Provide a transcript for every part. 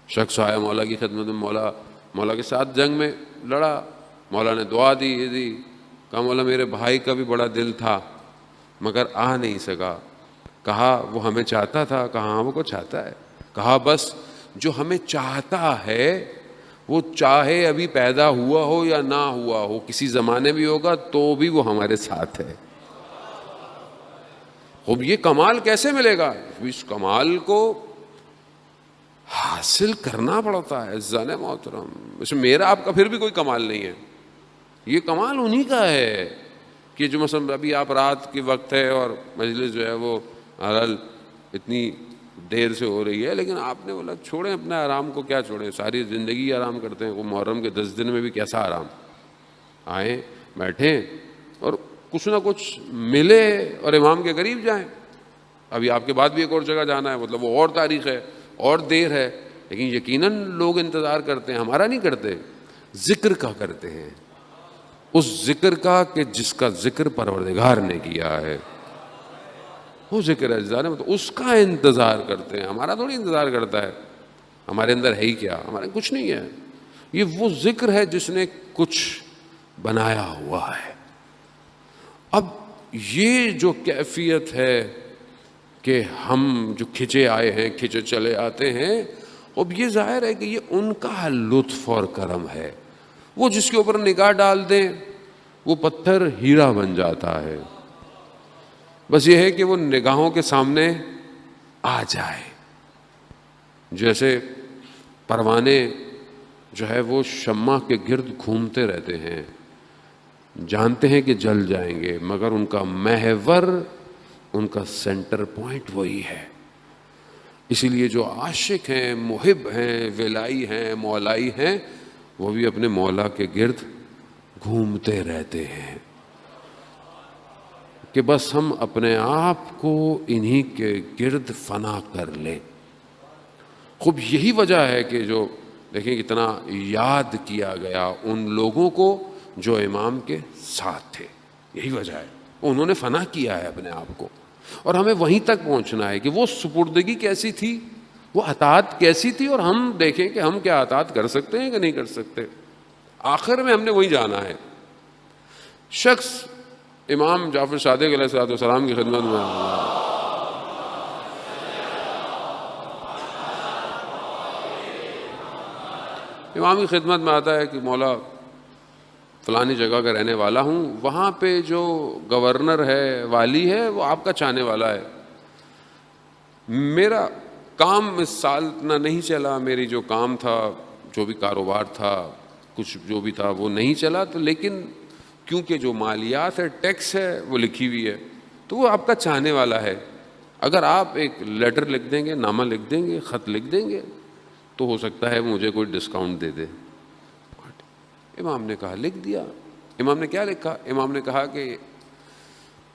شخص آیا مولا کی خدمت میں، مولا کے ساتھ جنگ میں لڑا، مولا نے دعا دی، یہ دی، کہا مولا میرے بھائی کا بھی بڑا دل تھا مگر آ نہیں سکا. کہا وہ ہمیں چاہتا تھا؟ کہا ہاں وہ کو چاہتا ہے. کہا بس جو ہمیں چاہتا ہے وہ چاہے ابھی پیدا ہوا ہو یا نہ ہوا ہو، کسی زمانے بھی ہوگا تو بھی وہ ہمارے ساتھ ہے. اب یہ کمال کیسے ملے گا؟ اس کمال کو حاصل کرنا پڑتا ہے عزیزان محترم. اس میں میرا آپ کا پھر بھی کوئی کمال نہیں ہے، یہ کمال انہی کا ہے کہ جو مثلا ابھی آپ رات کے وقت ہے اور مجلس جو ہے وہ اتنی دیر سے ہو رہی ہے، لیکن آپ نے بولا چھوڑیں اپنے آرام کو، کیا چھوڑیں، ساری زندگی آرام کرتے ہیں. وہ محرم کے 10 دن میں بھی کیسا آرام، آئیں بیٹھیں اور کچھ نہ کچھ ملے اور امام کے قریب جائیں. ابھی آپ کے بعد بھی ایک اور جگہ جانا ہے، مطلب وہ اور تاریخ ہے اور دیر ہے، لیکن یقیناً لوگ انتظار کرتے ہیں، ہمارا نہیں کرتے، ذکر کا کرتے ہیں، اس ذکر کا کہ جس کا ذکر پروردگار نے کیا ہے، وہ ذکر ہے، تو اس کا انتظار کرتے ہیں. ہمارا تھوڑی انتظار کرتا ہے، ہمارے اندر ہے ہی کیا، ہمارے کچھ نہیں ہے. یہ وہ ذکر ہے جس نے کچھ بنایا ہوا ہے. اب یہ جو کیفیت ہے کہ ہم جو کھچے آئے ہیں کھچے چلے آتے ہیں، اب یہ ظاہر ہے کہ یہ ان کا لطف اور کرم ہے. وہ جس کے اوپر نگاہ ڈال دیں وہ پتھر ہیرا بن جاتا ہے، بس یہ ہے کہ وہ نگاہوں کے سامنے آ جائے. جیسے پروانے جو ہے وہ شمع کے گرد گھومتے رہتے ہیں، جانتے ہیں کہ جل جائیں گے، مگر ان کا محور، ان کا سینٹر پوائنٹ وہی ہے. اسی لیے جو عاشق ہیں، محب ہیں، ولائی ہیں، مولائی ہیں، وہ بھی اپنے مولا کے گرد گھومتے رہتے ہیں کہ بس ہم اپنے آپ کو انہی کے گرد فنا کر لیں. خوب یہی وجہ ہے کہ جو دیکھیں کتنا یاد کیا گیا ان لوگوں کو جو امام کے ساتھ تھے، یہی وجہ ہے انہوں نے فنا کیا ہے اپنے آپ کو. اور ہمیں وہیں تک پہنچنا ہے کہ وہ سپردگی کیسی تھی، وہ اطاعت کیسی تھی، اور ہم دیکھیں کہ ہم کیا اطاعت کر سکتے ہیں کہ نہیں کر سکتے. آخر میں ہم نے وہی جانا ہے. شخص امام جعفر صادق علیہ السلام کی خدمت میں امام کی خدمت میں آتا ہے کہ مولا فلانی جگہ کا رہنے والا ہوں، وہاں پہ جو گورنر ہے، والی ہے، وہ آپ کا چاہنے والا ہے. میرا کام اس سال اتنا نہیں چلا، میری جو کام تھا، جو بھی کاروبار تھا، کچھ جو بھی تھا وہ نہیں چلا، تو لیکن کیونکہ جو مالیات ہے، ٹیکس ہے، وہ لکھی ہوئی ہے، تو وہ آپ کا چاہنے والا ہے. اگر آپ ایک لیٹر لکھ دیں گے، نامہ لکھ دیں گے، خط لکھ دیں گے، تو ہو سکتا ہے مجھے کوئی ڈسکاؤنٹ دے دے. امام نے کہا لکھ دیا. امام نے کیا لکھا؟ امام نے کہا کہ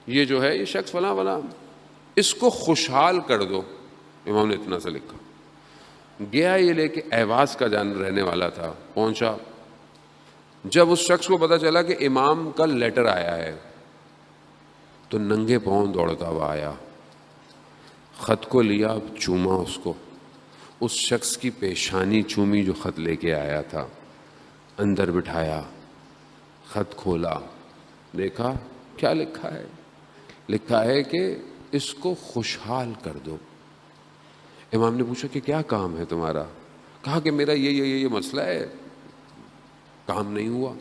یہ جو ہے یہ شخص فلاں فلاں، اس کو خوشحال کر دو. امام نے اتنا سا لکھا. گیا یہ لے کے ایواز کا جان رہنے والا تھا، پہنچا. جب اس شخص کو پتا چلا کہ امام کا لیٹر آیا ہے تو ننگے پاؤں دوڑتا ہوا آیا، خط کو لیا، چوما اس کو، اس شخص کی پیشانی چومی جو خط لے کے آیا تھا، اندر بٹھایا، خط کھولا، دیکھا کیا لکھا ہے. لکھا ہے کہ اس کو خوشحال کر دو. امام نے پوچھا کہ کیا کام ہے تمہارا؟ کہا کہ میرا یہ مسئلہ ہے، کام نہیں ہوا.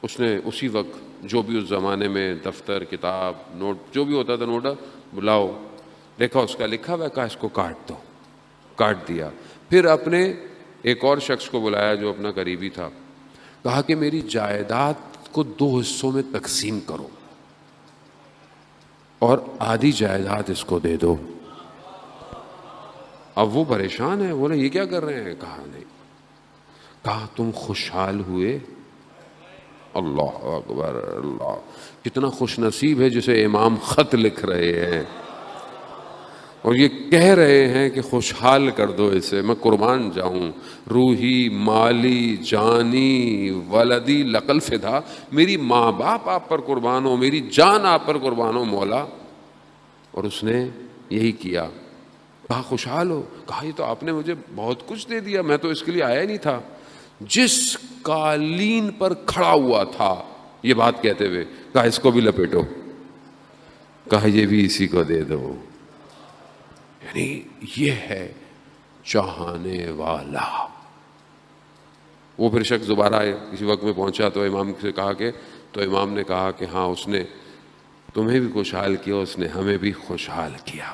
اس نے اسی وقت جو بھی اس زمانے میں دفتر، کتاب، نوٹ جو بھی ہوتا تھا، نوٹ بلاؤ، دیکھا اس کا لکھا ہوا، کہا اس کو کاٹ دو. کاٹ دیا. پھر اپنے ایک اور شخص کو بلایا جو اپنا قریبی تھا، کہا کہ میری جائیداد کو 2 حصوں میں تقسیم کرو اور آدھی جائیداد اس کو دے دو. اب وہ پریشان ہے، بولے یہ کیا کر رہے ہیں؟ کہا نہیں. کہا تم خوشحال ہوئے؟ اللہ اکبر، اللہ، کتنا خوش نصیب ہے جسے امام خط لکھ رہے ہیں اور یہ کہہ رہے ہیں کہ خوشحال کر دو اسے. میں قربان جاؤں، روحی، مالی، جانی، ولدی لقل فدا، میری ماں باپ آپ پر قربان ہو، میری جان آپ پر قربان ہو مولا. اور اس نے یہی کیا. کہا خوشحال ہو؟ کہا یہ تو آپ نے مجھے بہت کچھ دے دیا، میں تو اس کے لیے آیا ہی نہیں تھا. جس قالین پر کھڑا ہوا تھا یہ بات کہتے ہوئے کہا اس کو بھی لپیٹو، کہا یہ بھی اسی کو دے دو. یعنی یہ ہے چاہنے والا. وہ پھر شخص دوبارہ آئے، کسی وقت میں پہنچا تو امام سے کہا کہ، تو امام نے کہا کہ ہاں اس نے تمہیں بھی خوشحال کیا، اس نے ہمیں بھی خوشحال کیا.